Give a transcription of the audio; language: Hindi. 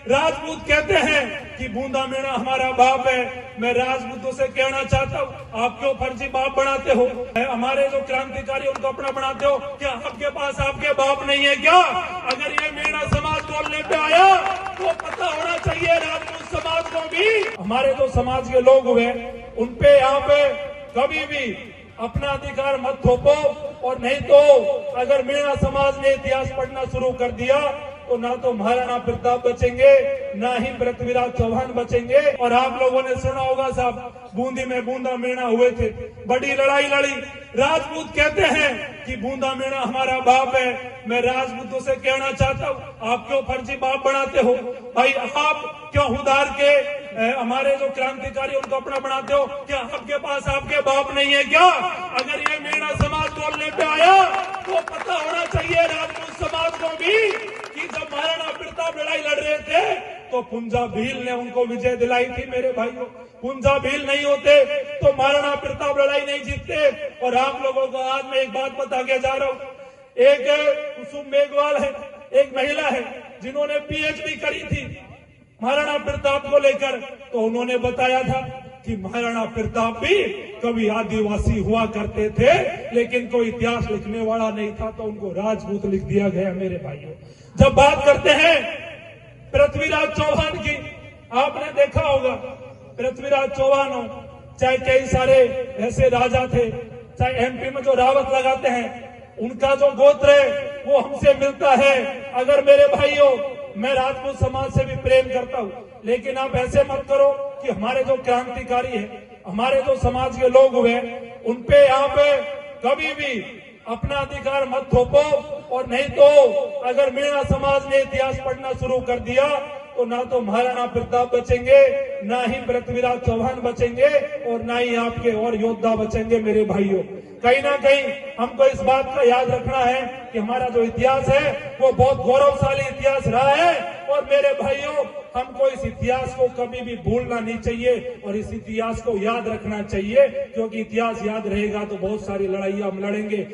राजपूत कहते हैं कि बूंदा मीणा हमारा बाप है। मैं राजपूतों से कहना चाहता हूँ, आप क्यों फर्जी बाप बनाते हो? हमारे जो क्रांतिकारी उनको अपना बनाते हो। क्या आपके पास आपके बाप नहीं है क्या? अगर ये मीणा समाज बोलने पे आया तो पता होना चाहिए राजपूत समाज को भी। हमारे जो समाज के लोग हुए उनपे यहाँ पे कभी भी अपना अधिकार मत थोपो, और नहीं तो अगर मीणा समाज ने इतिहास पढ़ना शुरू कर दिया तो ना तो महाराणा प्रताप बचेंगे, ना ही पृथ्वीराज चौहान बचेंगे। और आप लोगों ने सुना होगा साहब, बूंदी में बूंदा मीणा हुए थे, बड़ी लड़ाई लड़ी। राजपूत कहते हैं कि बूंदा मीणा हमारा बाप है। मैं राजपूतों से कहना चाहता हूँ, आप क्यों फर्जी बाप बनाते हो? भाई आप क्यों उधार के हमारे जो क्रांतिकारी उनको अपना बनाते हो? क्या आपके पास आपके बाप नहीं है क्या? अगर ये मीणा समाज बोलने पे आया तो पता होना चाहिए राजपूत समाज को भी कि जब महाराणा प्रताप लड़ाई लड़ रहे थे तो पुंजा भील ने उनको विजय दिलाई थी। मेरे भाइयों, पुंजा भील नहीं होते तो महाराणा प्रताप लड़ाई नहीं जीतते। और आप लोगों को आज मैं एक बात बता के जा रहा हूँ, एक कुसुम मेघवाल है, एक महिला है जिन्होंने पीएचडी करी थी महाराणा प्रताप को लेकर। तो उन्होंने बताया था कि महाराणा प्रताप भी कभी आदिवासी हुआ करते थे, लेकिन कोई इतिहास लिखने वाला नहीं था, तो उनको राजपूत लिख दिया गया। मेरे भाइयों, जब बात करते हैं पृथ्वीराज चौहान की, आपने देखा होगा पृथ्वीराज चौहान हो, चाहे कई सारे ऐसे राजा थे, चाहे एमपी में जो रावत लगाते हैं उनका जो गोत्र है वो हमसे मिलता है। अगर मेरे भाइयों, मैं राजपूत समाज से भी प्रेम करता हूँ, लेकिन आप ऐसे मत करो कि हमारे जो क्रांतिकारी है, हमारे जो समाज के लोग हुए उनपे यहाँ पे कभी भी अपना अधिकार मत थोपो। और नहीं तो अगर मीणा समाज ने इतिहास पढ़ना शुरू कर दिया तो ना तो महाराणा प्रताप बचेंगे, ना ही पृथ्वीराज चौहान बचेंगे, और ना ही आपके और योद्धा बचेंगे। मेरे भाइयों, कहीं ना कहीं हमको इस बात का याद रखना है कि हमारा जो इतिहास है वो बहुत गौरवशाली इतिहास रहा है। और मेरे भाइयों, हमको इस इतिहास को कभी भी भूलना नहीं चाहिए और इस इतिहास को याद रखना चाहिए, क्योंकि इतिहास याद रहेगा तो बहुत सारी लड़ाइयां हम लड़ेंगे।